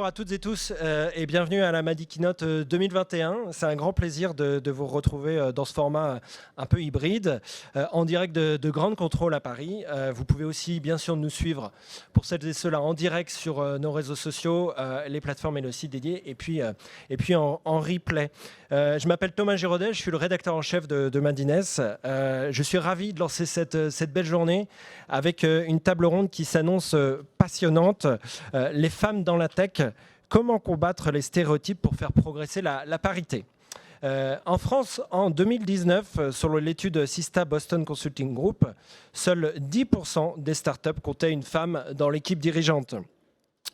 Bonjour à toutes et tous et bienvenue à la Madi Keynote 2021. C'est un grand plaisir de vous retrouver dans ce format un peu hybride, en direct de Grande Contrôle à Paris. Vous pouvez aussi bien sûr nous suivre pour celles et ceux-là en direct sur nos réseaux sociaux, les plateformes et le site dédié, et puis en replay. Je m'appelle Thomas Giraudet, je suis le rédacteur en chef de Madines. Je suis ravi de lancer cette belle journée avec une table ronde qui s'annonce passionnante. Les femmes dans la tech, comment combattre les stéréotypes pour faire progresser la parité. En France, en 2019, selon l'étude Sista Boston Consulting Group, seuls 10% des startups comptaient une femme dans l'équipe dirigeante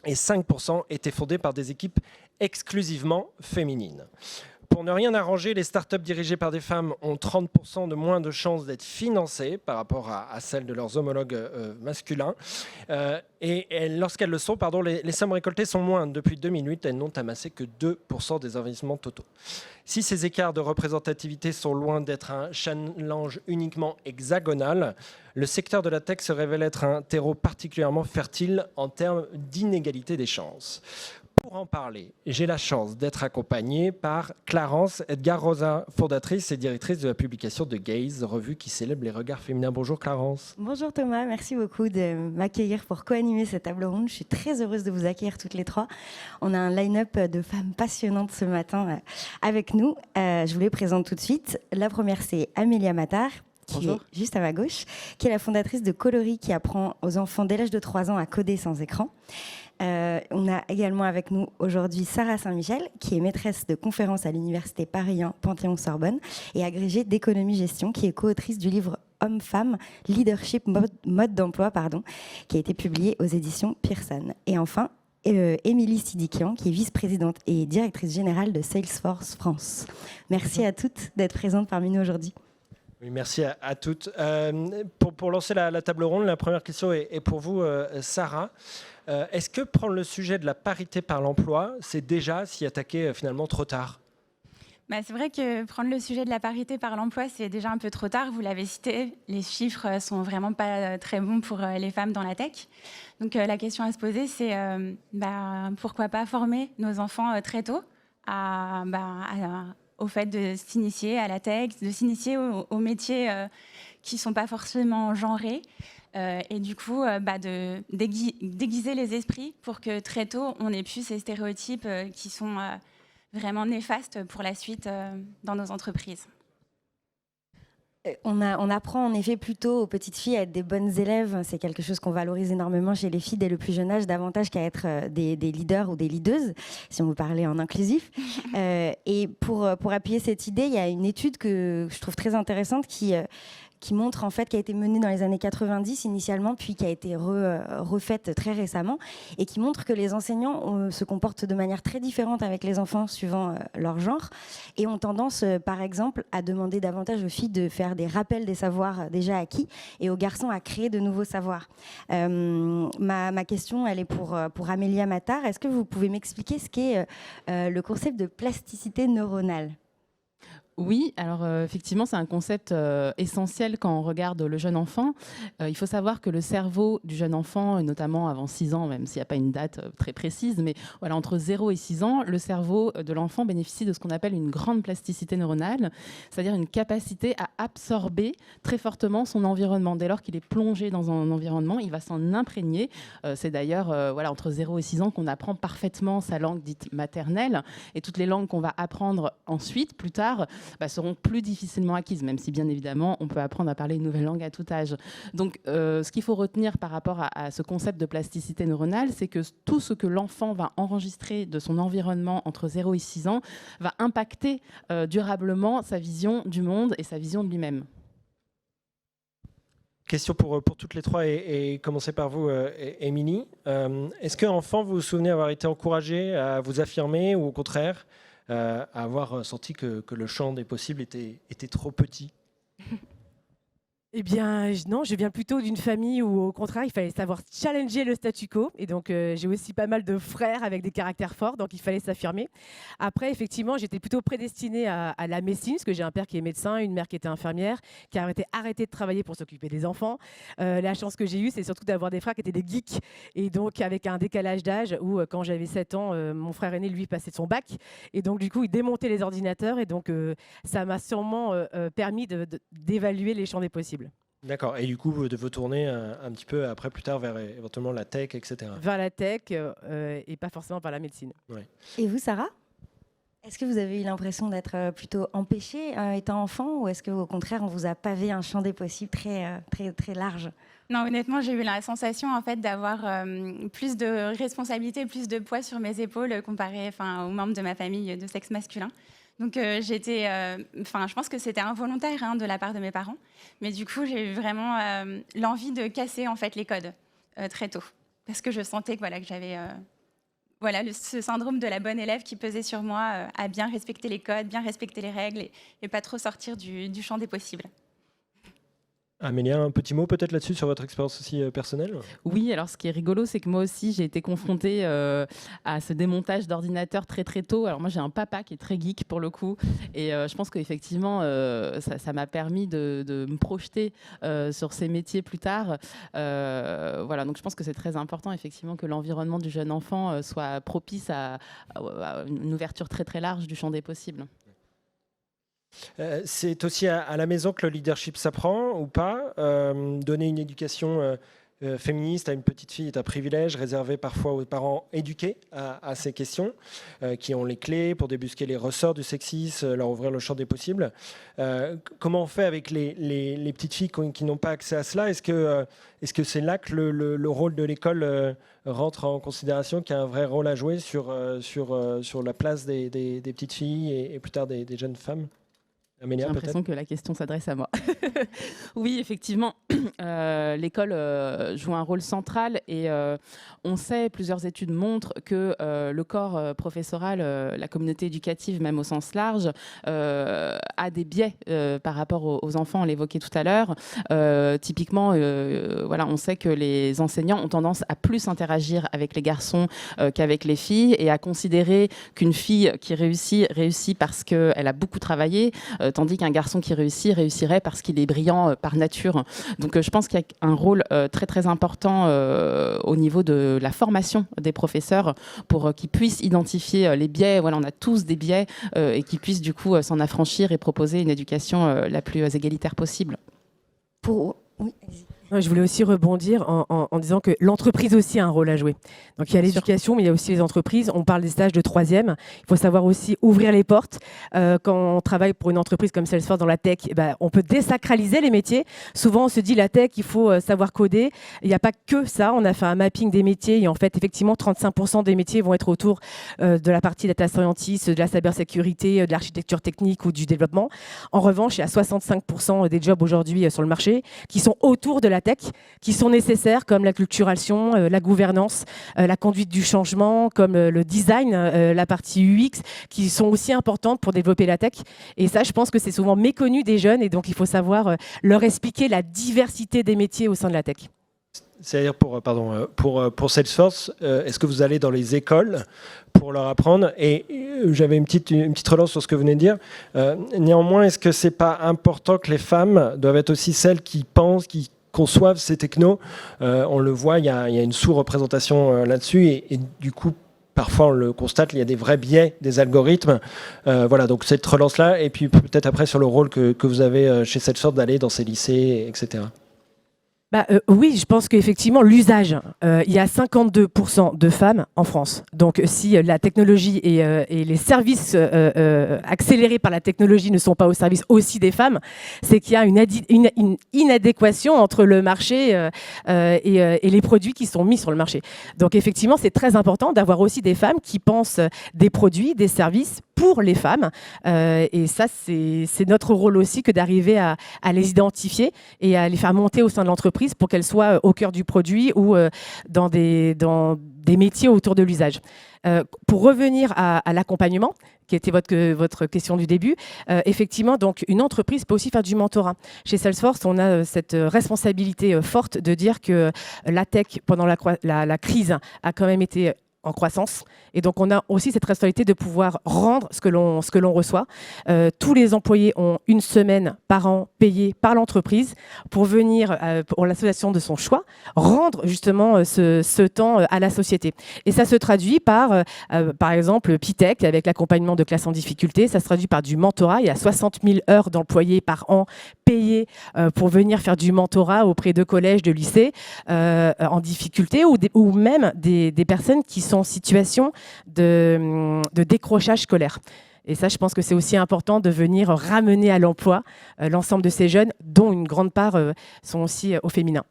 et 5% étaient fondées par des équipes exclusivement féminines. Pour ne rien arranger, les startups dirigées par des femmes ont 30% de moins de chances d'être financées par rapport à celles de leurs homologues masculins. Et lorsqu'elles le sont, les sommes récoltées sont moindres. Depuis 2008, elles n'ont amassé que 2% des investissements totaux. Si ces écarts de représentativité sont loin d'être un challenge uniquement hexagonal, le secteur de la tech se révèle être un terreau particulièrement fertile en termes d'inégalité des chances. Pour en parler, j'ai la chance d'être accompagnée par Clarence Edgar Rosa, fondatrice et directrice de la publication de Gaze, revue qui célèbre les regards féminins. Bonjour Clarence. Bonjour Thomas, merci beaucoup de m'accueillir pour co-animer cette table ronde. Je suis très heureuse de vous accueillir toutes les trois. On a un line-up de femmes passionnantes ce matin avec nous. Je vous les présente tout de suite. La première, c'est Amélia Matar, qui est juste à ma gauche, qui est la fondatrice de Coloris, qui apprend aux enfants dès l'âge de 3 ans à coder sans écran. On a également avec nous aujourd'hui Sarah Saint-Michel, qui est maîtresse de conférences à l'université Paris 1 Panthéon-Sorbonne et agrégée d'économie-gestion, qui est co-autrice du livre Homme-Femme, Leadership, mode d'emploi, qui a été publié aux éditions Pearson. Et enfin, Émilie Sidikian, qui est vice-présidente et directrice générale de Salesforce France. Merci à toutes d'être présentes parmi nous aujourd'hui. Oui, merci à toutes. Pour lancer la table ronde, la première question est pour vous, Sarah. Est-ce que prendre le sujet de la parité par l'emploi, c'est déjà s'y attaquer finalement trop tard ? C'est vrai que prendre le sujet de la parité par l'emploi, c'est déjà un peu trop tard. Vous l'avez cité, les chiffres sont vraiment pas très bons pour les femmes dans la tech. Donc la question à se poser, c'est pourquoi pas former nos enfants très tôt au fait de s'initier à la tech, de s'initier aux métiers qui ne sont pas forcément genrés. Et du coup, de déguiser les esprits pour que très tôt, on n'ait plus ces stéréotypes qui sont vraiment néfastes pour la suite dans nos entreprises. On apprend en effet plutôt aux petites filles à être des bonnes élèves. C'est quelque chose qu'on valorise énormément chez les filles dès le plus jeune âge, davantage qu'à être des leaders ou des leadeuses, si on veut parler en inclusif. Et pour appuyer cette idée, il y a une étude que je trouve très intéressante qui montre en fait, qui a été menée dans les années 90 initialement, puis qui a été refaite très récemment, et qui montre que les enseignants se comportent de manière très différente avec les enfants suivant leur genre, et ont tendance, par exemple, à demander davantage aux filles de faire des rappels des savoirs déjà acquis, et aux garçons à créer de nouveaux savoirs. Ma question, elle est pour Amélia Matar. Est-ce que vous pouvez m'expliquer ce qu'est le concept de plasticité neuronale ? Oui, alors effectivement, c'est un concept essentiel quand on regarde le jeune enfant. Il faut savoir que le cerveau du jeune enfant, notamment avant 6 ans, même s'il n'y a pas une date très précise, mais voilà, entre 0 et 6 ans, le cerveau de l'enfant bénéficie de ce qu'on appelle une grande plasticité neuronale, c'est-à-dire une capacité à absorber très fortement son environnement. Dès lors qu'il est plongé dans un environnement, il va s'en imprégner. C'est d'ailleurs entre 0 et 6 ans qu'on apprend parfaitement sa langue dite maternelle, et toutes les langues qu'on va apprendre ensuite, plus tard, seront plus difficilement acquises, même si bien évidemment on peut apprendre à parler une nouvelle langue à tout âge. Donc ce qu'il faut retenir par rapport à ce concept de plasticité neuronale, c'est que tout ce que l'enfant va enregistrer de son environnement entre 0 et 6 ans va impacter durablement sa vision du monde et sa vision de lui-même. Question pour toutes les trois et commencer par vous, Émilie. Est-ce qu'enfant, vous vous souvenez avoir été encouragé à vous affirmer ou au contraire à avoir senti que le champ des possibles était trop petit ? Eh bien, non, je viens plutôt d'une famille où, au contraire, il fallait savoir challenger le statu quo. Et donc, j'ai aussi pas mal de frères avec des caractères forts, donc il fallait s'affirmer. Après, effectivement, j'étais plutôt prédestinée à la médecine, parce que j'ai un père qui est médecin, une mère qui était infirmière, qui a arrêté de travailler pour s'occuper des enfants. La chance que j'ai eue, c'est surtout d'avoir des frères qui étaient des geeks. Et donc, avec un décalage d'âge où, quand j'avais 7 ans, mon frère aîné, lui, passait son bac. Et donc, du coup, il démontait les ordinateurs. Et donc, ça m'a sûrement permis d'évaluer les champs des possibles. D'accord. Et du coup, de vous tourner un petit peu après, plus tard, vers éventuellement la tech, etc. Vers la tech et pas forcément vers la médecine. Ouais. Et vous, Sarah? Est-ce que vous avez eu l'impression d'être plutôt empêchée étant enfant, ou est-ce qu'au contraire, on vous a pavé un champ des possibles très, très, très large? Non, honnêtement, j'ai eu la sensation en fait d'avoir plus de responsabilités, plus de poids sur mes épaules comparé aux membres de ma famille de sexe masculin. Donc je pense que c'était involontaire de la part de mes parents, mais du coup j'ai eu vraiment l'envie de casser en fait les codes très tôt, parce que je sentais que j'avais ce syndrome de la bonne élève qui pesait sur moi, à bien respecter les codes, bien respecter les règles et pas trop sortir du champ des possibles. Amélia, un petit mot peut-être là-dessus sur votre expérience aussi personnelle? Oui, alors ce qui est rigolo, c'est que moi aussi, j'ai été confrontée à ce démontage d'ordinateur très très tôt. Alors moi, j'ai un papa qui est très geek pour le coup, et je pense qu'effectivement, ça m'a permis de me projeter sur ces métiers plus tard. Voilà, donc je pense que c'est très important effectivement que l'environnement du jeune enfant soit propice à une ouverture très très large du champ des possibles. C'est aussi à la maison que le leadership s'apprend ou pas. Donner une éducation féministe à une petite fille est un privilège réservé parfois aux parents éduqués à ces questions, qui ont les clés pour débusquer les ressorts du sexisme, leur ouvrir le champ des possibles. Comment on fait avec les petites filles qui n'ont pas accès à cela? Est-ce que c'est là que le rôle de l'école rentre en considération, qu'il y a un vrai rôle à jouer sur la place des petites filles et plus tard des jeunes femmes? Amélia, j'ai l'impression que la question s'adresse à moi. Oui, effectivement, l'école joue un rôle central et on sait, plusieurs études montrent que le corps professoral, la communauté éducative, même au sens large, a des biais par rapport aux enfants, on l'évoquait tout à l'heure. Typiquement, on sait que les enseignants ont tendance à plus interagir avec les garçons qu'avec les filles et à considérer qu'une fille qui réussit parce qu'elle a beaucoup travaillé, tandis qu'un garçon qui réussirait parce qu'il est brillant par nature. Donc je pense qu'il y a un rôle très très important au niveau de la formation des professeurs pour qu'ils puissent identifier les biais. Voilà, on a tous des biais et qu'ils puissent du coup s'en affranchir et proposer une éducation la plus égalitaire possible. Oui, je voulais aussi rebondir en disant que l'entreprise aussi a un rôle à jouer. Donc il y a l'éducation, mais il y a aussi les entreprises. On parle des stages de 3e. Il faut savoir aussi ouvrir les portes. Quand on travaille pour une entreprise comme Salesforce dans la tech, on peut désacraliser les métiers. Souvent, on se dit la tech, il faut savoir coder. Il n'y a pas que ça. On a fait un mapping des métiers et en fait, effectivement, 35% des métiers vont être autour de la partie data scientist, de la cybersécurité, de l'architecture technique ou du développement. En revanche, il y a 65% des jobs aujourd'hui sur le marché qui sont autour de la tech, qui sont nécessaires, comme la culturation, la gouvernance, la conduite du changement, comme le design, la partie UX, qui sont aussi importantes pour développer la tech. Et ça, je pense que c'est souvent méconnu des jeunes, et donc il faut savoir leur expliquer la diversité des métiers au sein de la tech. C'est-à-dire pour Salesforce, est-ce que vous allez dans les écoles pour leur apprendre? Et j'avais une petite relance sur ce que vous venez de dire. Néanmoins, est-ce que c'est pas important que les femmes doivent être aussi celles qui pensent, qui conçoivent ces technos? On le voit, il y a une sous-représentation là-dessus et du coup, parfois on le constate, il y a des vrais biais des algorithmes. Voilà, donc cette relance-là, et puis peut-être après sur le rôle que vous avez chez Salesforce d'aller dans ces lycées, etc. Oui, je pense qu'effectivement, l'usage, il y a 52% de femmes en France. Donc, si la technologie et les services accélérés par la technologie ne sont pas au service aussi des femmes, c'est qu'il y a une inadéquation entre le marché et les produits qui sont mis sur le marché. Donc, effectivement, c'est très important d'avoir aussi des femmes qui pensent des produits, des services pour les femmes. Et ça, c'est notre rôle aussi que d'arriver à les identifier et à les faire monter au sein de l'entreprise pour qu'elles soient au cœur du produit ou dans des métiers autour de l'usage. Pour revenir à l'accompagnement, qui était votre question du début, effectivement, donc une entreprise peut aussi faire du mentorat. Chez Salesforce, on a cette responsabilité forte de dire que la tech, pendant la crise, a quand même été en croissance. Et donc, on a aussi cette responsabilité de pouvoir rendre ce que l'on reçoit. Tous les employés ont une semaine par an payée par l'entreprise pour venir, pour l'association de son choix, rendre justement ce temps à la société. Et ça se traduit par exemple, Pitech, avec l'accompagnement de classes en difficulté. Ça se traduit par du mentorat. Il y a 60 000 heures d'employés par an payées pour venir faire du mentorat auprès de collèges, de lycées en difficulté ou même des personnes qui sont en situation de décrochage scolaire. Et ça, je pense que c'est aussi important de venir ramener à l'emploi l'ensemble de ces jeunes, dont une grande part sont aussi au féminin.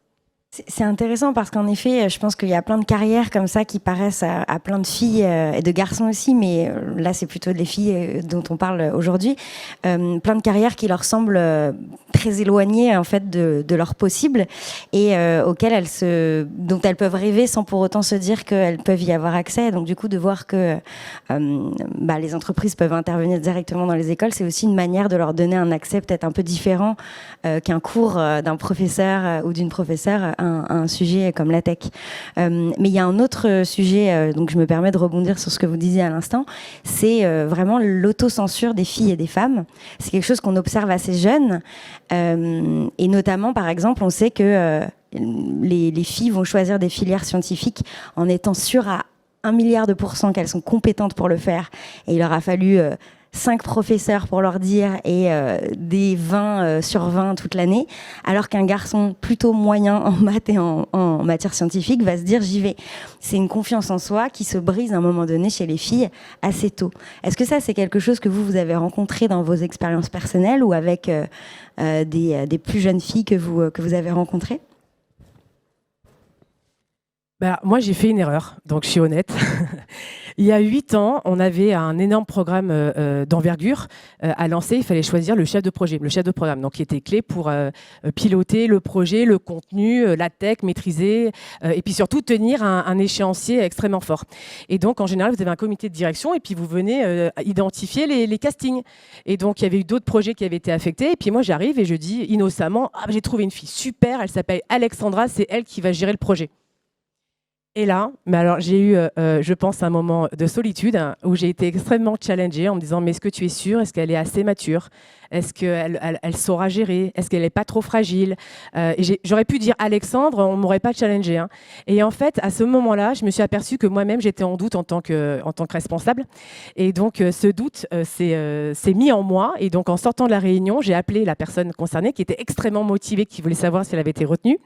C'est intéressant parce qu'en effet, je pense qu'il y a plein de carrières comme ça qui paraissent à plein de filles et de garçons aussi, mais là, c'est plutôt des filles dont on parle aujourd'hui. Plein de carrières qui leur semblent très éloignées en fait de leur possible et auxquelles dont elles peuvent rêver sans pour autant se dire qu'elles peuvent y avoir accès. Donc du coup, de voir que les entreprises peuvent intervenir directement dans les écoles, c'est aussi une manière de leur donner un accès peut-être un peu différent qu'un cours d'un professeur ou d'une professeure un sujet comme la tech. Mais il y a un autre sujet, donc je me permets de rebondir sur ce que vous disiez à l'instant, c'est vraiment l'autocensure des filles et des femmes. C'est quelque chose qu'on observe assez jeune, et notamment, par exemple, on sait que les filles vont choisir des filières scientifiques en étant sûres à 1 milliard de % qu'elles sont compétentes pour le faire. Et il leur a fallu 5 professeurs pour leur dire et des 20 sur 20 toute l'année, alors qu'un garçon plutôt moyen en maths et en matière scientifique va se dire j'y vais. C'est une confiance en soi qui se brise à un moment donné chez les filles assez tôt. Est-ce que ça, c'est quelque chose que vous avez rencontré dans vos expériences personnelles ou avec des plus jeunes filles que vous avez rencontrées ? Moi, j'ai fait une erreur, donc je suis honnête. Il y a 8 ans, on avait un énorme programme d'envergure à lancer. Il fallait choisir le chef de projet, le chef de programme, donc qui était clé pour piloter le projet, le contenu, la tech, maîtriser, et puis surtout tenir un échéancier extrêmement fort. Et donc, en général, vous avez un comité de direction et puis vous venez identifier les castings. Et donc, il y avait eu d'autres projets qui avaient été affectés. Et puis moi, j'arrive et je dis innocemment, j'ai trouvé une fille super, elle s'appelle Alexandra, c'est elle qui va gérer le projet. Et là, j'ai eu, je pense, un moment de solitude où j'ai été extrêmement challengée en me disant « Mais est-ce que tu es sûre ? Est-ce qu'elle est assez mature ? Est-ce qu'elle saura gérer ? Est-ce qu'elle n'est pas trop fragile ?» J'aurais pu dire « Alexandre », on ne m'aurait pas challengée. Hein. Et en fait, à ce moment-là, je me suis aperçue que moi-même, j'étais en doute en tant que responsable. Et donc, ce doute s'est mis en moi. Et donc, en sortant de la réunion, j'ai appelé la personne concernée qui était extrêmement motivée, qui voulait savoir si elle avait été retenue.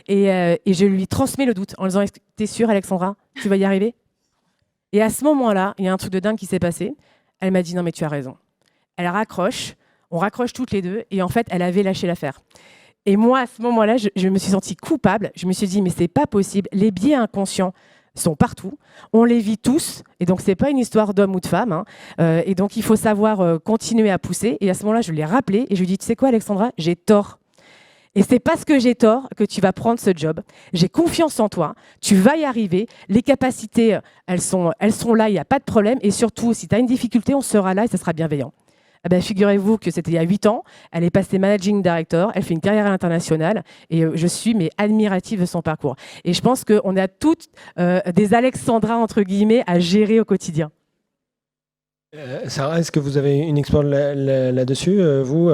Et je lui transmets le doute en lui disant « T'es sûre, Alexandra, tu vas y arriver ?» Et à ce moment-là, il y a un truc de dingue qui s'est passé. Elle m'a dit « Non, mais tu as raison. » Elle raccroche, on raccroche toutes les deux, et en fait, elle avait lâché l'affaire. Et moi, à ce moment-là, je me suis sentie coupable. Je me suis dit « Mais c'est pas possible. Les biais inconscients sont partout. On les vit tous. Et donc, c'est pas une histoire d'homme ou de femme. Hein. Et donc, il faut savoir continuer à pousser. » Et à ce moment-là, je l'ai rappelé et je lui ai dit « Tu sais quoi, Alexandra, j'ai tort. Et c'est parce que j'ai tort que tu vas prendre ce job. J'ai confiance en toi. Tu vas y arriver. Les capacités, elles sont là. Il n'y a pas de problème. Et surtout, si tu as une difficulté, on sera là et ça sera bienveillant. » Figurez-vous que c'était il y a 8 ans. Elle est passée managing director. Elle fait une carrière à l'international. Et je suis admirative de son parcours. Et je pense qu'on a toutes des Alexandra, entre guillemets, à gérer au quotidien. Sarah, est-ce que vous avez une expérience là-dessus vous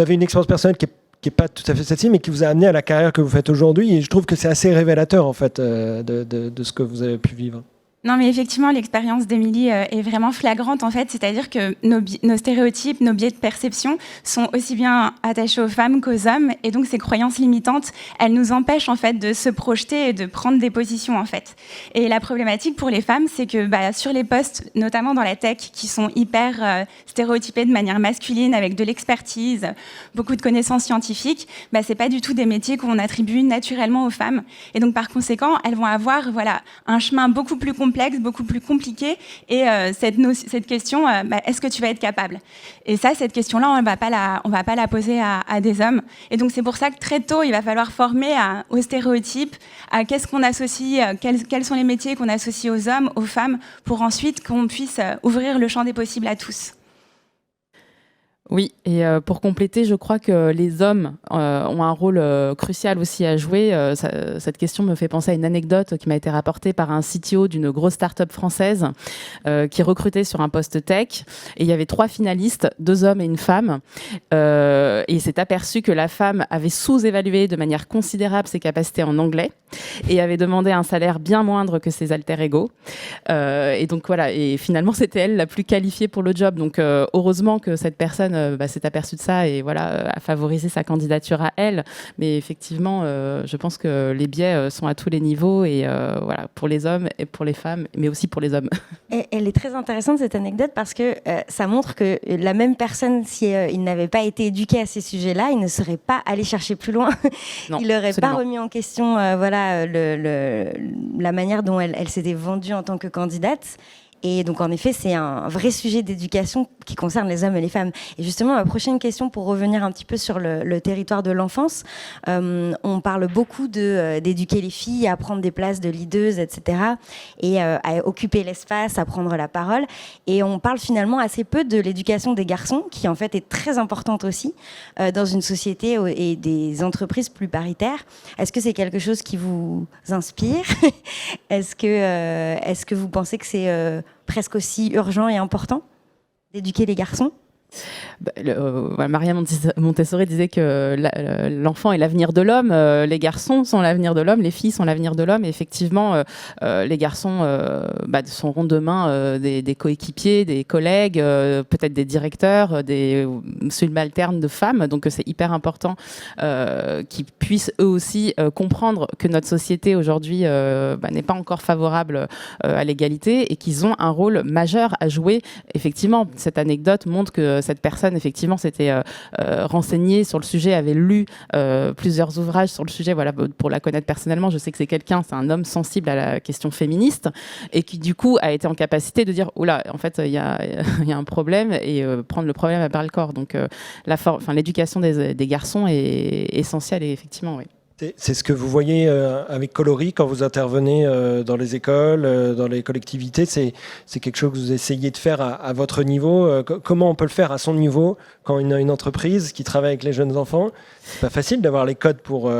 avez une expérience personnelle qui n'est pas tout à fait celle-ci, mais qui vous a amené à la carrière que vous faites aujourd'hui. Et je trouve que c'est assez révélateur, en fait, de ce que vous avez pu vivre. Non, mais effectivement, l'expérience d'Émilie est vraiment flagrante, en fait. C'est-à-dire que nos stéréotypes, nos biais de perception sont aussi bien attachés aux femmes qu'aux hommes. Et donc, ces croyances limitantes, elles nous empêchent, en fait, de se projeter et de prendre des positions, en fait. Et la problématique pour les femmes, c'est que sur les postes, notamment dans la tech, qui sont hyper stéréotypés de manière masculine, avec de l'expertise, beaucoup de connaissances scientifiques, c'est pas du tout des métiers qu'on attribue naturellement aux femmes. Et donc, par conséquent, elles vont avoir un chemin beaucoup plus compliqué complexe, beaucoup plus compliqué. Et cette question, est-ce que tu vas être capable? Et ça, cette question-là, on ne va pas la poser à des hommes. Et donc, c'est pour ça que très tôt, il va falloir former aux stéréotypes, à qu'est-ce qu'on associe, quels sont les métiers qu'on associe aux hommes, aux femmes, pour ensuite qu'on puisse ouvrir le champ des possibles à tous. Oui, et pour compléter, je crois que les hommes ont un rôle crucial aussi à jouer. Cette question me fait penser à une anecdote qui m'a été rapportée par un CTO d'une grosse start-up française qui recrutait sur un poste tech. Et il y avait 3 finalistes, 2 hommes et une femme. Et il s'est aperçu que la femme avait sous-évalué de manière considérable ses capacités en anglais et avait demandé un salaire bien moindre que ses alter-ego. Et donc voilà, et finalement, c'était elle la plus qualifiée pour le job. Donc heureusement que cette personne s'est aperçue de ça et voilà, a favorisé sa candidature à elle. Mais effectivement, je pense que les biais sont à tous les niveaux et voilà, pour les hommes et pour les femmes, mais aussi pour les hommes. Et elle est très intéressante cette anecdote parce que ça montre que la même personne, si il n'avait pas été éduqué à ces sujets-là, il ne serait pas allé chercher plus loin. Non, il n'aurait absolument pas remis en question la manière dont elle s'était vendue en tant que candidate. Et donc, en effet, c'est un vrai sujet d'éducation qui concerne les hommes et les femmes. Et justement, ma prochaine question, pour revenir un petit peu sur le territoire de l'enfance, on parle beaucoup d'éduquer les filles à prendre des places de leaders, etc., et à occuper l'espace, à prendre la parole. Et on parle finalement assez peu de l'éducation des garçons, qui en fait est très importante aussi dans une société et des entreprises plus paritaires. Est-ce que c'est quelque chose qui vous inspire? Est-ce que vous pensez que c'est presque aussi urgent et important d'éduquer les garçons? Maria Montessori disait que l'enfant est l'avenir de l'homme, les garçons sont l'avenir de l'homme, les filles sont l'avenir de l'homme. Et effectivement, les garçons seront demain des coéquipiers, des collègues, peut-être des directeurs, des subalternes de femmes. Donc c'est hyper important qu'ils puissent eux aussi comprendre que notre société aujourd'hui n'est pas encore favorable à l'égalité et qu'ils ont un rôle majeur à jouer. Effectivement, cette anecdote montre que cette personne, effectivement, s'était renseignée sur le sujet, avait lu plusieurs ouvrages sur le sujet. Voilà, pour la connaître personnellement, je sais que c'est un homme sensible à la question féministe et qui, du coup, a été en capacité de dire « Oula, en fait, il y a un problème » et prendre le problème à bras le corps. Donc, l'éducation des garçons est essentielle et effectivement, oui. C'est ce que vous voyez avec Coloris quand vous intervenez dans les écoles, dans les collectivités. C'est quelque chose que vous essayez de faire à votre niveau. Comment on peut le faire à son niveau quand on a une entreprise qui travaille avec les jeunes enfants? C'est pas facile d'avoir les codes pour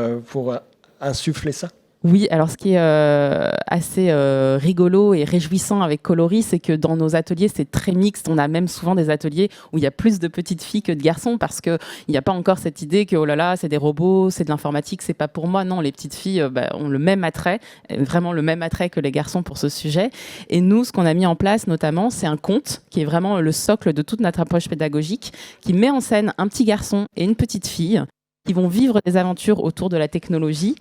insuffler ça. Oui, alors ce qui est assez rigolo et réjouissant avec Coloris, c'est que dans nos ateliers, c'est très mixte. On a même souvent des ateliers où il y a plus de petites filles que de garçons parce qu'il n'y a pas encore cette idée que oh là là, c'est des robots, c'est de l'informatique, c'est pas pour moi. Non, les petites filles ont le même attrait, vraiment le même attrait que les garçons pour ce sujet. Et nous, ce qu'on a mis en place notamment, c'est un conte qui est vraiment le socle de toute notre approche pédagogique, qui met en scène un petit garçon et une petite fille qui vont vivre des aventures autour de la technologie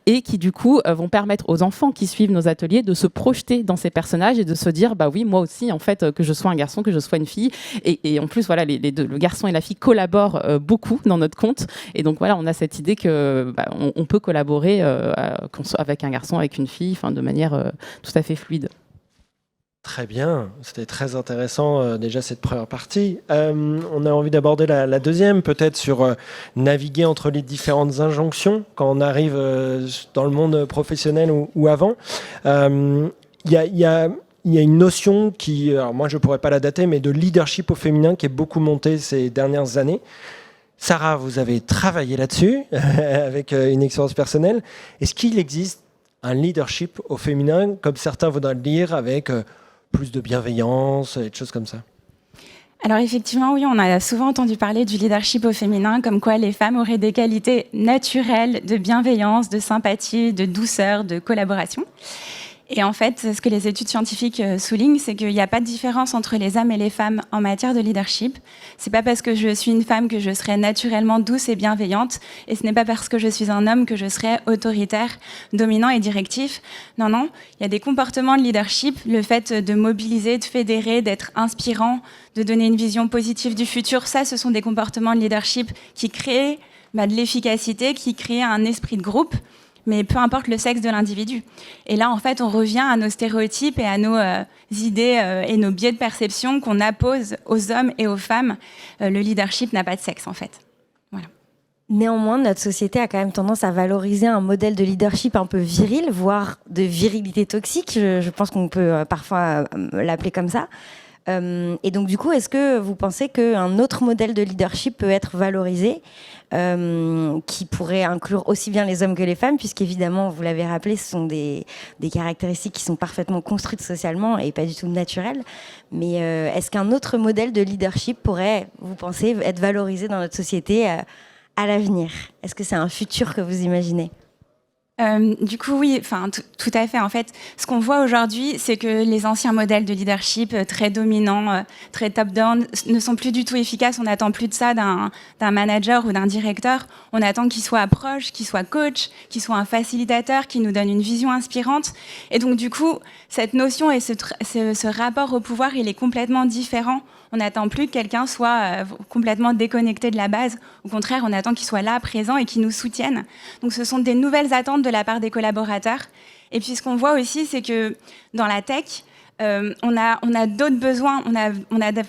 et qui, du coup, vont permettre aux enfants qui suivent nos ateliers de se projeter dans ces personnages et de se dire, bah oui, moi aussi, en fait, que je sois un garçon, que je sois une fille. Et en plus, voilà, les deux, le garçon et la fille collaborent beaucoup dans notre conte. Et donc, voilà, on a cette idée que on peut collaborer avec un garçon, avec une fille, de manière tout à fait fluide. Très bien, c'était très intéressant déjà cette première partie. On a envie d'aborder la deuxième, peut-être sur naviguer entre les différentes injonctions quand on arrive dans le monde professionnel ou avant. Il y a une notion qui, alors moi je ne pourrais pas la dater, mais de leadership au féminin qui est beaucoup montée ces dernières années. Sarah, vous avez travaillé là-dessus avec une expérience personnelle. Est-ce qu'il existe un leadership au féminin, comme certains voudraient le dire, avec plus de bienveillance et des choses comme ça? Alors effectivement, oui, on a souvent entendu parler du leadership au féminin, comme quoi les femmes auraient des qualités naturelles de bienveillance, de sympathie, de douceur, de collaboration. Et en fait, ce que les études scientifiques soulignent, c'est qu'il n'y a pas de différence entre les hommes et les femmes en matière de leadership. C'est pas parce que je suis une femme que je serai naturellement douce et bienveillante, et ce n'est pas parce que je suis un homme que je serai autoritaire, dominant et directif. Non, non, il y a des comportements de leadership, le fait de mobiliser, de fédérer, d'être inspirant, de donner une vision positive du futur. Ça, ce sont des comportements de leadership qui créent de l'efficacité, qui créent un esprit de groupe. mais peu importe le sexe de l'individu. Et là, en fait, on revient à nos stéréotypes et à nos idées et nos biais de perception qu'on appose aux hommes et aux femmes. Le leadership n'a pas de sexe, en fait. Voilà. Néanmoins, notre société a quand même tendance à valoriser un modèle de leadership un peu viril, voire de virilité toxique. Je pense qu'on peut parfois l'appeler comme ça. Et donc, du coup, est-ce que vous pensez qu'un autre modèle de leadership peut être valorisé, qui pourrait inclure aussi bien les hommes que les femmes, puisqu'évidemment, vous l'avez rappelé, ce sont des caractéristiques qui sont parfaitement construites socialement et pas du tout naturelles. Mais est-ce qu'un autre modèle de leadership pourrait, vous pensez, être valorisé dans notre société à l'avenir? Est-ce que c'est un futur que vous imaginez? Du coup, oui, tout à fait. En fait, ce qu'on voit aujourd'hui, c'est que les anciens modèles de leadership très dominants, très top-down, ne sont plus du tout efficaces. On n'attend plus de ça d'un manager ou d'un directeur. On attend qu'il soit proche, qu'il soit coach, qu'il soit un facilitateur, qui nous donne une vision inspirante. Et donc, du coup, cette notion et ce rapport au pouvoir, il est complètement différent. On n'attend plus que quelqu'un soit complètement déconnecté de la base. Au contraire, on attend qu'il soit là, présent et qu'il nous soutienne. Donc ce sont des nouvelles attentes de la part des collaborateurs. Et puis ce qu'on voit aussi, c'est que dans la tech, on a d'autres besoins.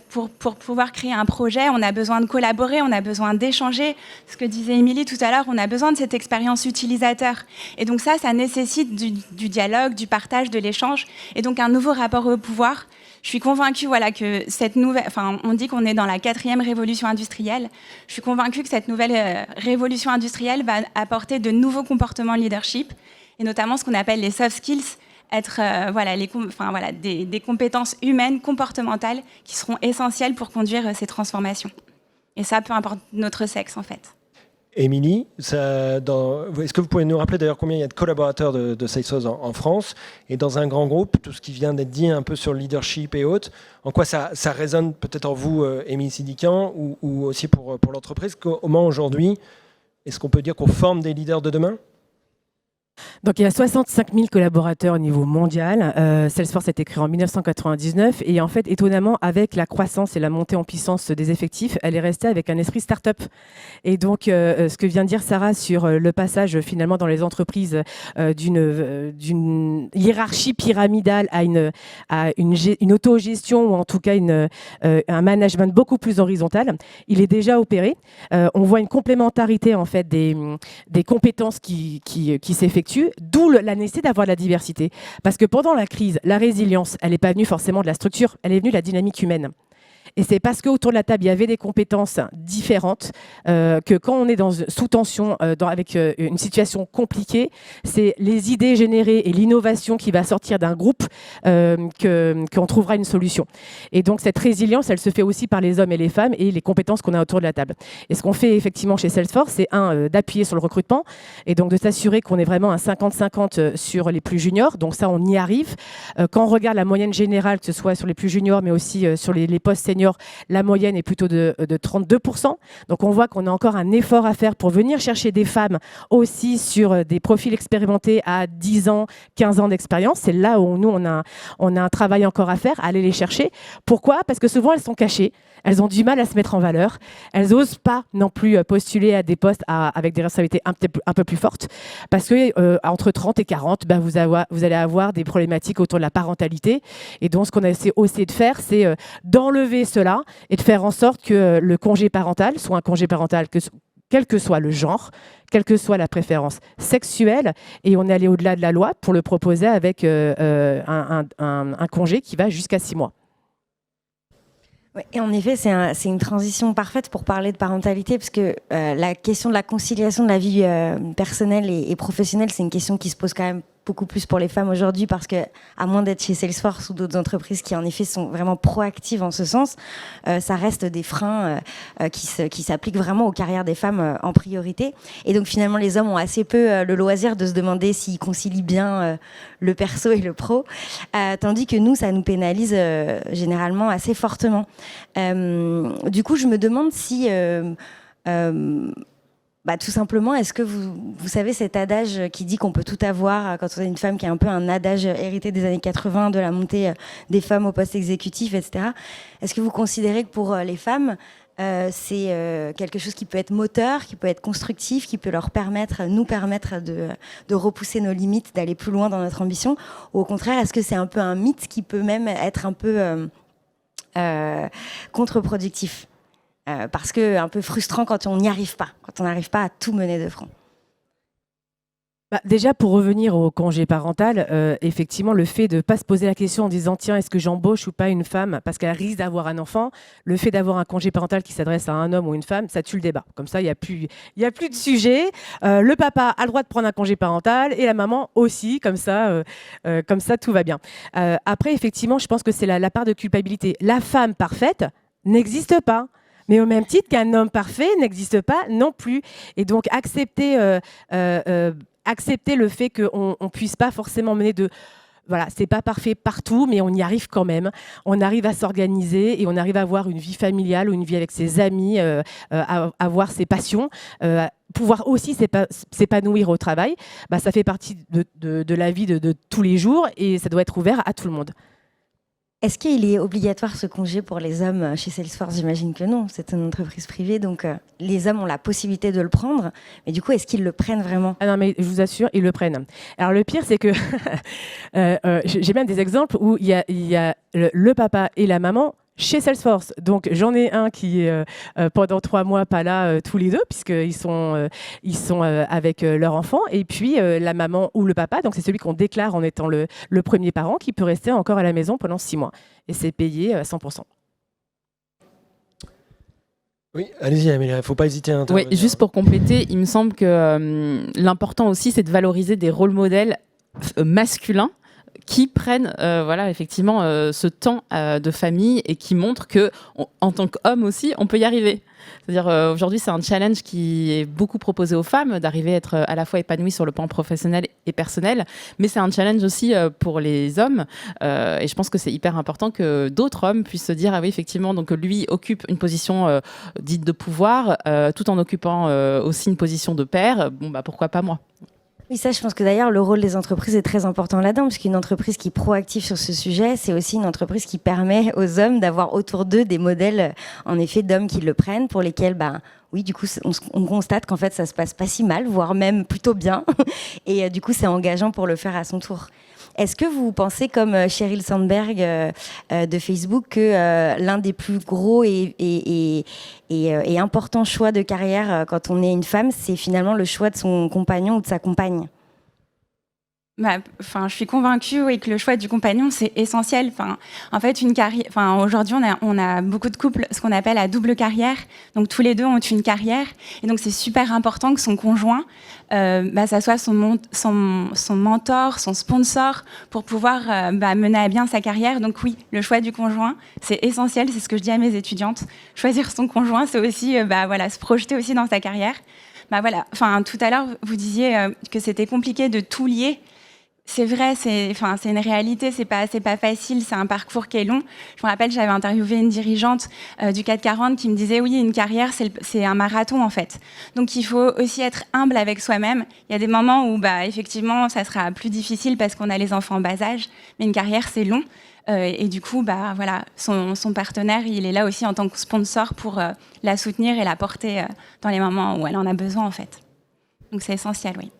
Pour pouvoir créer un projet, on a besoin de collaborer, on a besoin d'échanger. Ce que disait Émilie tout à l'heure, on a besoin de cette expérience utilisateur. Et donc ça nécessite du dialogue, du partage, de l'échange. Et donc un nouveau rapport au pouvoir. Je suis convaincue que cette nouvelle... on dit qu'on est dans la 4e révolution industrielle. Je suis convaincue que cette nouvelle révolution industrielle va apporter de nouveaux comportements leadership, et notamment ce qu'on appelle les soft skills, être des compétences humaines, comportementales, qui seront essentielles pour conduire ces transformations. Et ça, peu importe notre sexe, en fait. Émilie, est-ce que vous pouvez nous rappeler d'ailleurs combien il y a de collaborateurs de Salesforce en France, et dans un grand groupe, tout ce qui vient d'être dit un peu sur le leadership et autres, en quoi ça résonne peut-être en vous, Émilie Sidiquian, ou aussi pour l'entreprise? Comment aujourd'hui, est-ce qu'on peut dire qu'on forme des leaders de demain? Donc il y a 65 000 collaborateurs au niveau mondial. Salesforce a été créé en 1999 et en fait, étonnamment, avec la croissance et la montée en puissance des effectifs, elle est restée avec un esprit start-up. Et donc, ce que vient de dire Sarah sur le passage finalement dans les entreprises d'une hiérarchie pyramidale à une autogestion, ou en tout cas un management beaucoup plus horizontal, il est déjà opéré. On voit une complémentarité en fait des compétences qui s'effectuent. D'où la nécessité d'avoir de la diversité. Parce que pendant la crise, la résilience, elle n'est pas venue forcément de la structure, elle est venue de la dynamique humaine. Et c'est parce qu'autour de la table, il y avait des compétences différentes que quand on est sous tension, avec une situation compliquée, c'est les idées générées et l'innovation qui va sortir d'un groupe qu'on trouvera une solution. Et donc cette résilience, elle se fait aussi par les hommes et les femmes et les compétences qu'on a autour de la table. Et ce qu'on fait effectivement chez Salesforce, c'est d'appuyer sur le recrutement et donc de s'assurer qu'on est vraiment un 50-50 sur les plus juniors. Donc ça, on y arrive. Quand on regarde la moyenne générale, que ce soit sur les plus juniors, mais aussi sur les postes seniors, la moyenne est plutôt de 32%. Donc on voit qu'on a encore un effort à faire pour venir chercher des femmes aussi sur des profils expérimentés à 10 ans, 15 ans d'expérience. C'est là où nous, on a un travail encore à faire, à aller les chercher. Pourquoi? Parce que souvent, elles sont cachées. Elles ont du mal à se mettre en valeur. Elles n'osent pas non plus postuler à des postes avec des responsabilités un peu plus fortes. Parce que entre 30 et 40, vous allez avoir des problématiques autour de la parentalité. Et donc, ce qu'on a essayé de faire, c'est d'enlever cela et de faire en sorte que le congé parental soit un congé parental quel que soit le genre, quelle que soit la préférence sexuelle. Et on est allé au-delà de la loi pour le proposer avec un congé qui va jusqu'à 6 mois. Ouais, et en effet, c'est une transition parfaite pour parler de parentalité, parce que la question de la conciliation de la vie personnelle et professionnelle, c'est une question qui se pose quand même beaucoup plus pour les femmes aujourd'hui, parce que, à moins d'être chez Salesforce ou d'autres entreprises qui en effet sont vraiment proactives en ce sens, ça reste des freins qui s'appliquent vraiment aux carrières des femmes en priorité. Et donc finalement, les hommes ont assez peu le loisir de se demander s'ils concilient bien le perso et le pro, tandis que nous, ça nous pénalise généralement assez fortement. Du coup, je me demande si tout simplement, est-ce que vous savez cet adage qui dit qu'on peut tout avoir quand on est une femme, qui est un peu un adage hérité des années 80, de la montée des femmes au poste exécutif, etc. Est-ce que vous considérez que pour les femmes, c'est quelque chose qui peut être moteur, qui peut être constructif, qui peut nous permettre de repousser nos limites, d'aller plus loin dans notre ambition? Ou au contraire, est-ce que c'est un peu un mythe qui peut même être un peu contre-productif, parce que un peu frustrant quand on n'y arrive pas, quand on n'arrive pas à tout mener de front? Déjà, pour revenir au congé parental, effectivement, le fait de ne pas se poser la question en disant « Tiens, est-ce que j'embauche ou pas une femme ?» parce qu'elle risque d'avoir un enfant, le fait d'avoir un congé parental qui s'adresse à un homme ou une femme, ça tue le débat. Comme ça, il n'y a plus de sujet. Le papa a le droit de prendre un congé parental et la maman aussi. Comme ça, tout va bien. Après, effectivement, je pense que c'est la part de culpabilité. La femme parfaite n'existe pas. Mais au même titre qu'un homme parfait n'existe pas non plus. Et donc, accepter le fait qu'on ne puisse pas forcément mener de... Voilà, c'est pas parfait partout, mais on y arrive quand même. On arrive à s'organiser et on arrive à avoir une vie familiale ou une vie avec ses amis, à avoir ses passions, pouvoir aussi s'épanouir au travail. Ça fait partie de la vie de tous les jours et ça doit être ouvert à tout le monde. Est-ce qu'il est obligatoire ce congé pour les hommes chez Salesforce? J'imagine que non, c'est une entreprise privée, donc les hommes ont la possibilité de le prendre, mais du coup, est-ce qu'ils le prennent vraiment? Ah non, mais je vous assure, ils le prennent. Alors le pire, c'est que j'ai même des exemples où il y a le papa et la maman chez Salesforce. Donc j'en ai un qui est pendant 3 mois pas là tous les deux, puisqu'ils sont avec leur enfant, et puis la maman ou le papa, donc c'est celui qu'on déclare en étant le premier parent, qui peut rester encore à la maison pendant 6 mois. Et c'est payé 100%. Oui, allez-y Amélie, il ne faut pas hésiter à intervenir. Oui, juste pour compléter, il me semble que l'important aussi, c'est de valoriser des rôles modèles masculins qui prennent effectivement ce temps de famille et qui montrent qu'en tant qu'homme aussi, on peut y arriver. C'est-à-dire aujourd'hui, c'est un challenge qui est beaucoup proposé aux femmes, d'arriver à être à la fois épanouies sur le plan professionnel et personnel, mais c'est un challenge aussi pour les hommes. Et je pense que c'est hyper important que d'autres hommes puissent se dire, ah oui, effectivement, donc lui occupe une position dite de pouvoir, tout en occupant aussi une position de père. Bon, pourquoi pas moi ? Oui, ça, je pense que d'ailleurs, le rôle des entreprises est très important là-dedans, parce qu'une entreprise qui est proactive sur ce sujet, c'est aussi une entreprise qui permet aux hommes d'avoir autour d'eux des modèles, en effet, d'hommes qui le prennent, pour lesquels, oui, du coup, on constate qu'en fait, ça se passe pas si mal, voire même plutôt bien. Et du coup, c'est engageant pour le faire à son tour. Est-ce que vous pensez, comme Sheryl Sandberg de Facebook, que l'un des plus gros et importants choix de carrière quand on est une femme, c'est finalement le choix de son compagnon ou de sa compagne? Je suis convaincue que le choix du compagnon, c'est essentiel. En fait, aujourd'hui, on a beaucoup de couples, ce qu'on appelle à double carrière. Donc, tous les deux ont une carrière. Et donc, c'est super important que son conjoint, ça soit son mentor, son sponsor pour pouvoir mener à bien sa carrière. Donc, oui, le choix du conjoint, c'est essentiel. C'est ce que je dis à mes étudiantes. Choisir son conjoint, c'est aussi se projeter aussi dans sa carrière. Tout à l'heure, vous disiez que c'était compliqué de tout lier. C'est vrai, c'est une réalité, c'est pas facile, c'est un parcours qui est long. Je me rappelle, j'avais interviewé une dirigeante du CAC 40 qui me disait, oui, une carrière, c'est un marathon en fait. Donc il faut aussi être humble avec soi-même. Il y a des moments où, effectivement, ça sera plus difficile parce qu'on a les enfants en bas âge, mais une carrière, c'est long. Et du coup, son partenaire, il est là aussi en tant que sponsor pour la soutenir et la porter dans les moments où elle en a besoin en fait. Donc c'est essentiel, oui.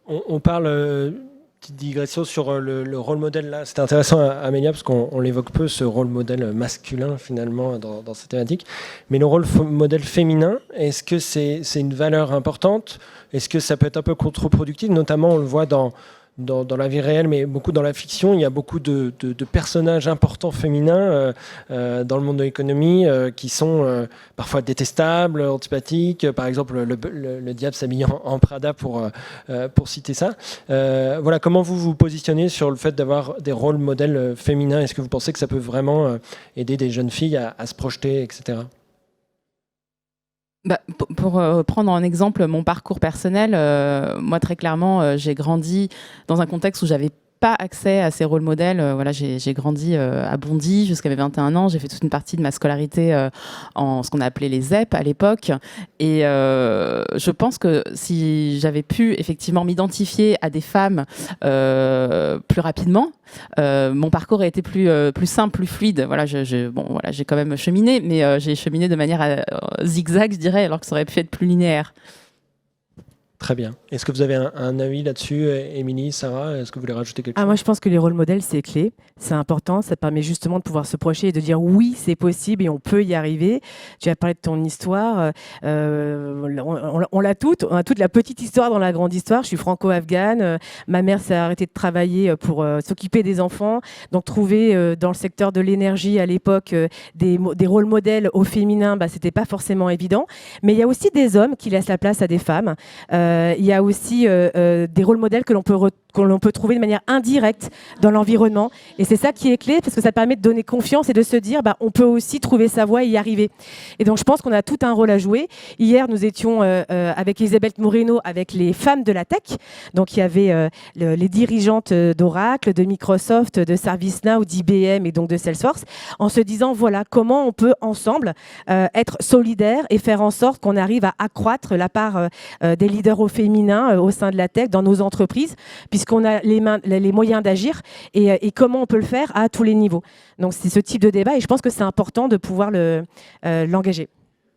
On parle... Petite digression sur le rôle modèle là. C'était intéressant, Amélia, parce qu'on l'évoque peu, ce rôle modèle masculin finalement dans cette thématique. Mais le rôle modèle féminin, est-ce que c'est une valeur importante? Est-ce que ça peut être un peu contre-productif? Notamment, on le voit dans la vie réelle, mais beaucoup dans la fiction, il y a beaucoup de personnages importants féminins dans le monde de l'économie qui sont parfois détestables, antipathiques. Par exemple, le diable s'habille en Prada pour citer ça. Comment vous vous positionnez sur le fait d'avoir des rôles modèles féminins? Est-ce que vous pensez que ça peut vraiment aider des jeunes filles à se projeter, etc.? Pour prendre en exemple mon parcours personnel, moi très clairement, j'ai grandi dans un contexte où j'avais pas accès à ces rôles modèles. Voilà, j'ai grandi à Bondy jusqu'à mes 21 ans. J'ai fait toute une partie de ma scolarité en ce qu'on appelait les ZEP à l'époque. Et je pense que si j'avais pu effectivement m'identifier à des femmes plus rapidement, mon parcours aurait été plus simple, plus fluide. Voilà, j'ai quand même cheminé, mais j'ai cheminé de manière zigzag, je dirais, alors que ça aurait pu être plus linéaire. Très bien. Est-ce que vous avez un avis là-dessus, Émilie, Sarah? Est-ce que vous voulez rajouter quelque chose? Moi, je pense que les rôles modèles, c'est clé. C'est important. Ça permet justement de pouvoir se projeter et de dire oui, c'est possible et on peut y arriver. Tu as parlé de ton histoire. On a toute la petite histoire dans la grande histoire. Je suis franco-afghane. Ma mère s'est arrêtée de travailler pour s'occuper des enfants. Donc, trouver dans le secteur de l'énergie à l'époque des rôles modèles au féminin, c'était pas forcément évident. Mais il y a aussi des hommes qui laissent la place à des femmes. Il y a aussi des rôles modèles que l'on peut trouver de manière indirecte dans l'environnement. Et c'est ça qui est clé, parce que ça permet de donner confiance et de se dire on peut aussi trouver sa voie et y arriver. Et donc, je pense qu'on a tout un rôle à jouer. Hier, nous étions avec Elisabeth Moreno, avec les femmes de la tech. Donc, il y avait les dirigeantes d'Oracle, de Microsoft, de ServiceNow, d'IBM et donc de Salesforce, en se disant, voilà, comment on peut ensemble être solidaires et faire en sorte qu'on arrive à accroître la part des leaders au féminin au sein de la tech dans nos entreprises, puisqu'on a les moyens d'agir et comment on peut le faire à tous les niveaux. Donc c'est ce type de débat et je pense que c'est important de pouvoir l'engager.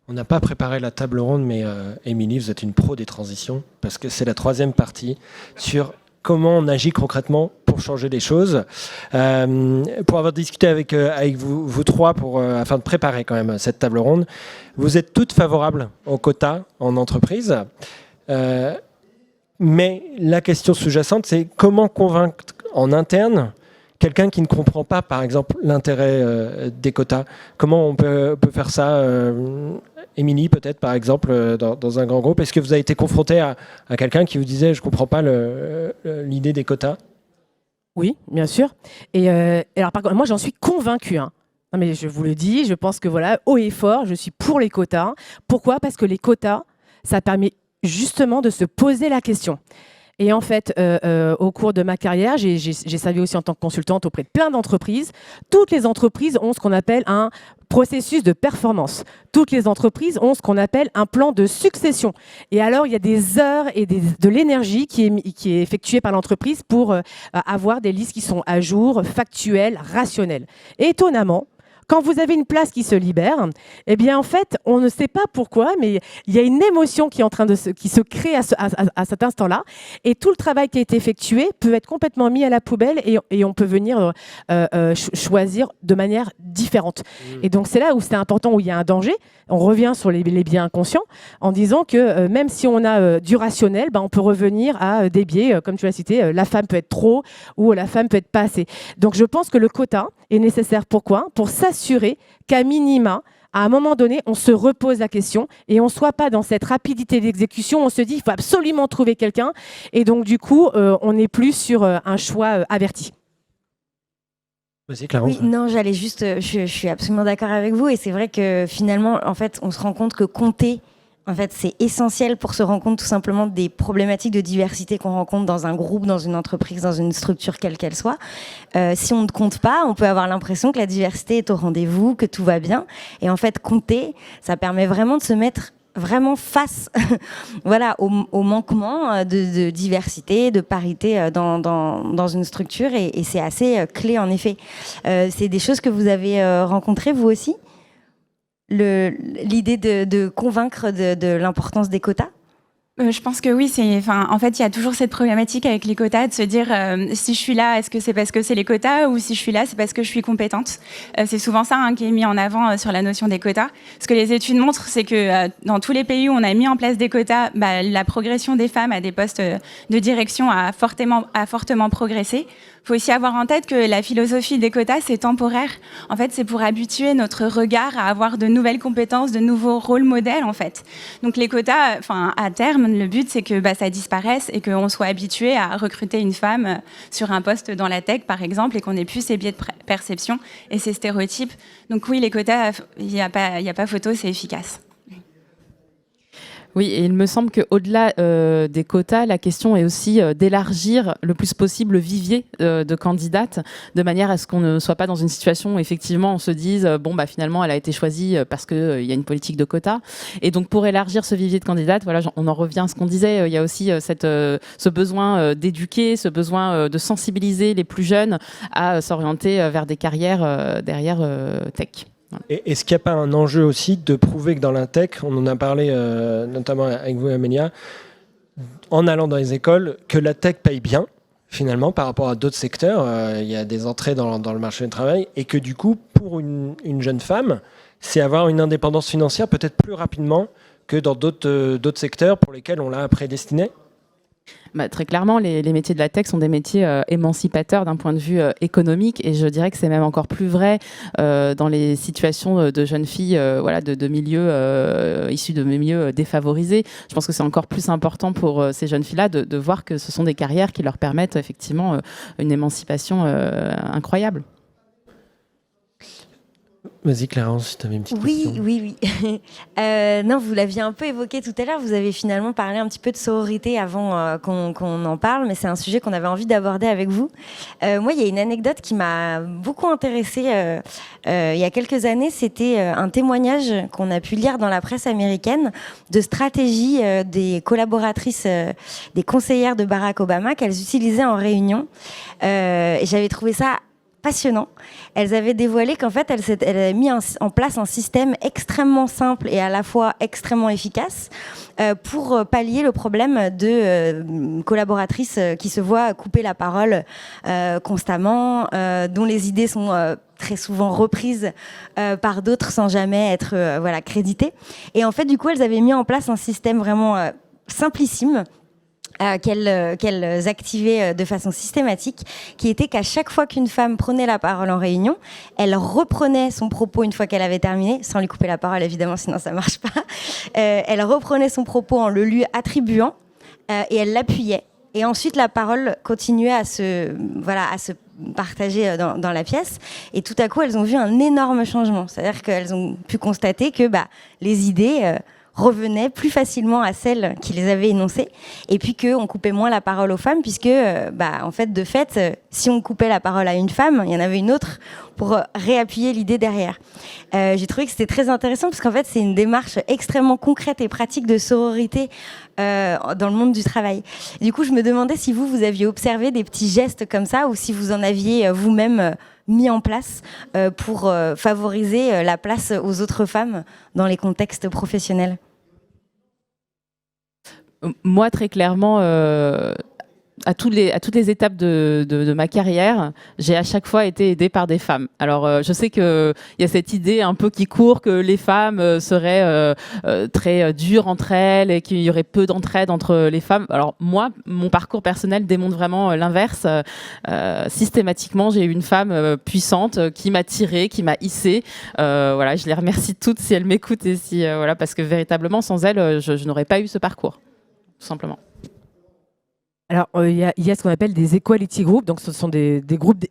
On n'a pas préparé la table ronde, mais Émilie, vous êtes une pro des transitions, parce que c'est la troisième partie sur comment on agit concrètement pour changer les choses. Pour avoir discuté avec vous trois afin de préparer quand même cette table ronde, vous êtes toutes favorables aux quotas en entreprise. Mais la question sous-jacente, c'est comment convaincre en interne quelqu'un qui ne comprend pas, par exemple, l'intérêt des quotas. Comment on peut faire ça, Émilie, peut-être, par exemple, dans un grand groupe? Est-ce que vous avez été confronté à quelqu'un qui vous disait « je ne comprends pas l'idée des quotas » ? Oui, bien sûr. Et alors, par contre, moi, j'en suis convaincue. Non, mais je vous le dis, je pense que voilà, haut et fort, je suis pour les quotas. Pourquoi ? Parce que les quotas, ça permet justement de se poser la question. Et en fait, au cours de ma carrière, j'ai servi aussi en tant que consultante auprès de plein d'entreprises. Toutes les entreprises ont ce qu'on appelle un processus de performance. Toutes les entreprises ont ce qu'on appelle un plan de succession. Et alors, il y a des heures et de l'énergie qui est effectuée par l'entreprise pour avoir des listes qui sont à jour, factuelles, rationnelles. Et étonnamment, quand vous avez une place qui se libère, eh bien en fait, on ne sait pas pourquoi, mais il y a une émotion qui est en train qui se crée à cet instant-là, et tout le travail qui a été effectué peut être complètement mis à la poubelle et on peut venir choisir de manière différente. Et donc c'est là où c'est important, où il y a un danger. On revient sur les biais inconscients en disant que même si on a du rationnel, on peut revenir à des biais, comme tu l'as cité, la femme peut être trop ou la femme peut être pas assez. Donc je pense que le quota est nécessaire. Pourquoi ? Pour s'assurer qu'à minima, à un moment donné, on se repose la question et on ne soit pas dans cette rapidité d'exécution. On se dit, il faut absolument trouver quelqu'un. Et donc, du coup, on n'est plus sur un choix averti. Vas-y, Clarence. Oui, non, j'allais juste... Je suis absolument d'accord avec vous. Et c'est vrai que finalement, en fait, on se rend compte que compter, en fait, c'est essentiel pour se rendre compte tout simplement des problématiques de diversité qu'on rencontre dans un groupe, dans une entreprise, dans une structure quelle qu'elle soit. Si on ne compte pas, on peut avoir l'impression que la diversité est au rendez-vous, que tout va bien. Et en fait, compter, ça permet vraiment de se mettre vraiment face voilà, au manquement de diversité, de parité dans une structure. Et c'est assez clé, en effet. C'est des choses que vous avez rencontrées, vous aussi ? L'idée de convaincre de l'importance des quotas ? Je pense que oui. En fait, il y a toujours cette problématique avec les quotas de se dire si je suis là, est-ce que c'est parce que c'est les quotas, ou si je suis là, c'est parce que je suis compétente. C'est souvent ça qui est mis en avant sur la notion des quotas. Ce que les études montrent, c'est que dans tous les pays où on a mis en place des quotas, la progression des femmes à des postes de direction a fortement progressé. Il faut aussi avoir en tête que la philosophie des quotas, c'est temporaire. En fait, c'est pour habituer notre regard à avoir de nouvelles compétences, de nouveaux rôles modèles, en fait. Donc les quotas, à terme, le but, c'est que ça disparaisse et qu'on soit habitué à recruter une femme sur un poste dans la tech, par exemple, et qu'on n'ait plus ces biais de perception et ces stéréotypes. Donc oui, les quotas, il n'y a pas photo, c'est efficace. Oui, et il me semble qu'au-delà des quotas, la question est aussi d'élargir le plus possible le vivier de candidates, de manière à ce qu'on ne soit pas dans une situation où effectivement on se dise finalement elle a été choisie parce qu'il y a une politique de quotas. Et donc pour élargir ce vivier de candidates, voilà, on en revient à ce qu'on disait, il y a aussi ce besoin d'éduquer, ce besoin de sensibiliser les plus jeunes à s'orienter vers des carrières derrière tech. Et est-ce qu'il n'y a pas un enjeu aussi de prouver que dans la tech, on en a parlé notamment avec vous, Amélia, en allant dans les écoles, que la tech paye bien, finalement, par rapport à d'autres secteurs. Il y a des entrées dans le marché du travail, et que du coup, pour une jeune femme, c'est avoir une indépendance financière peut-être plus rapidement que dans d'autres secteurs pour lesquels on l'a prédestiné. Très clairement, les métiers de la tech sont des métiers émancipateurs d'un point de vue économique, et je dirais que c'est même encore plus vrai dans les situations de jeunes filles de milieux issus de milieux défavorisés. Je pense que c'est encore plus important pour ces jeunes filles-là de voir que ce sont des carrières qui leur permettent effectivement une émancipation incroyable. Vas-y Clérence, si tu avais une petite question. Oui. Non, vous l'aviez un peu évoqué tout à l'heure, vous avez finalement parlé un petit peu de sororité avant qu'on en parle, mais c'est un sujet qu'on avait envie d'aborder avec vous. Moi, il y a une anecdote qui m'a beaucoup intéressée il y a quelques années, c'était un témoignage qu'on a pu lire dans la presse américaine de stratégie des collaboratrices, des conseillères de Barack Obama qu'elles utilisaient en réunion. Et j'avais trouvé ça passionnant. Elles avaient dévoilé qu'en fait, elles avaient mis en place un système extrêmement simple et à la fois extrêmement efficace pour pallier le problème de collaboratrices qui se voient couper la parole constamment, dont les idées sont très souvent reprises par d'autres sans jamais être créditées. Et en fait, du coup, elles avaient mis en place un système vraiment simplissime qu'elles activaient de façon systématique, qui était qu'à chaque fois qu'une femme prenait la parole en réunion, elle reprenait son propos une fois qu'elle avait terminé, sans lui couper la parole évidemment, sinon ça marche pas. Elle reprenait son propos en le lui attribuant et elle l'appuyait. Et ensuite, la parole continuait à se partager dans la pièce. Et tout à coup, elles ont vu un énorme changement. C'est-à-dire qu'elles ont pu constater que les idées revenaient plus facilement à celles qui les avaient énoncées, et puis qu'on coupait moins la parole aux femmes, puisque si on coupait la parole à une femme, il y en avait une autre pour réappuyer l'idée derrière. J'ai trouvé que c'était très intéressant, parce qu'en fait, c'est une démarche extrêmement concrète et pratique de sororité dans le monde du travail. Du coup, je me demandais si vous aviez observé des petits gestes comme ça, ou si vous en aviez vous-même mis en place pour favoriser la place aux autres femmes dans les contextes professionnels. Moi, très clairement, à toutes les étapes de ma carrière, j'ai à chaque fois été aidée par des femmes. Alors, je sais qu'il y a cette idée un peu qui court que les femmes seraient très dures entre elles et qu'il y aurait peu d'entraide entre les femmes. Alors, moi, mon parcours personnel démontre vraiment l'inverse. Systématiquement, j'ai eu une femme puissante qui m'a tirée, qui m'a hissée. Je les remercie toutes si elles m'écoutent et parce que véritablement, sans elles, je n'aurais pas eu ce parcours, tout simplement. Alors, il y a ce qu'on appelle des equality groups, donc ce sont des groupes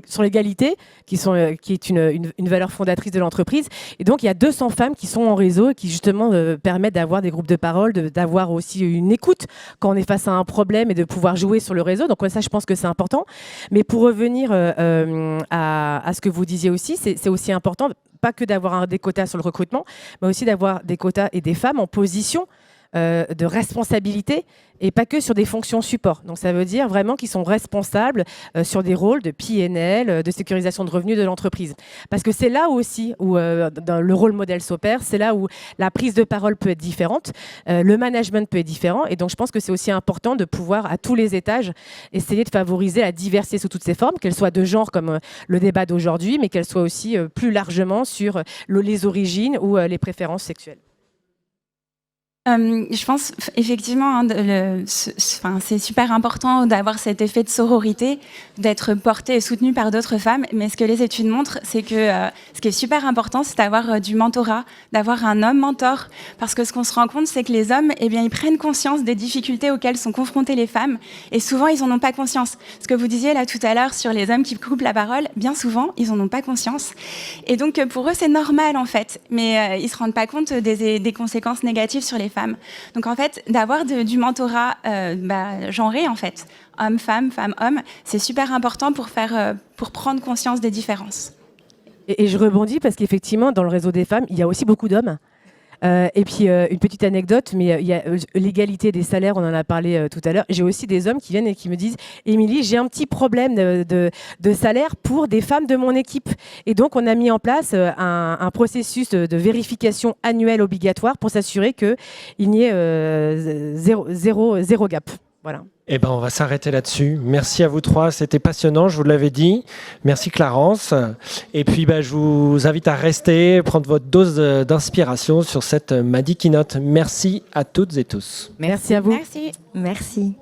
sur l'égalité, qui est une valeur fondatrice de l'entreprise. Et donc, il y a 200 femmes qui sont en réseau et qui, justement, permettent d'avoir des groupes de parole, d'avoir aussi une écoute quand on est face à un problème et de pouvoir jouer sur le réseau. Donc, ça, je pense que c'est important. Mais pour revenir à ce que vous disiez aussi, c'est aussi important, pas que d'avoir des quotas sur le recrutement, mais aussi d'avoir des quotas et des femmes en position de responsabilité, et pas que sur des fonctions support. Donc ça veut dire vraiment qu'ils sont responsables sur des rôles de PNL, de sécurisation de revenus de l'entreprise. Parce que c'est là aussi où dans le rôle modèle s'opère, c'est là où la prise de parole peut être différente, le management peut être différent, et donc je pense que c'est aussi important de pouvoir à tous les étages essayer de favoriser la diversité sous toutes ses formes, qu'elle soit de genre comme le débat d'aujourd'hui, mais qu'elle soit aussi plus largement sur les origines ou les préférences sexuelles. Je pense effectivement, c'est super important d'avoir cet effet de sororité, d'être porté et soutenu par d'autres femmes. Mais ce que les études montrent, c'est que ce qui est super important, c'est d'avoir du mentorat, d'avoir un homme mentor. Parce que ce qu'on se rend compte, c'est que les hommes, ils prennent conscience des difficultés auxquelles sont confrontées les femmes. Et souvent, ils n'en ont pas conscience. Ce que vous disiez là tout à l'heure sur les hommes qui coupent la parole, bien souvent, ils n'en ont pas conscience. Et donc, pour eux, c'est normal en fait. Mais ils ne se rendent pas compte des conséquences négatives sur les femmes. femmes. Donc en fait, d'avoir du mentorat genré, en fait, homme-femme, femme-homme, c'est super important pour prendre conscience des différences. Et je rebondis parce qu'effectivement, dans le réseau des femmes, il y a aussi beaucoup d'hommes. Et puis, une petite anecdote, mais il y a l'égalité des salaires, on en a parlé tout à l'heure. J'ai aussi des hommes qui viennent et qui me disent « Émilie, j'ai un petit problème de salaire pour des femmes de mon équipe ». Et donc, on a mis en place un processus de vérification annuelle obligatoire pour s'assurer qu'il n'y ait zéro gap. Voilà. Eh ben, on va s'arrêter là-dessus. Merci à vous trois, c'était passionnant, je vous l'avais dit. Merci Clarence. Et puis, je vous invite à rester, prendre votre dose d'inspiration sur cette Madi Keynote. Merci à toutes et tous. Merci à vous. Merci. Merci.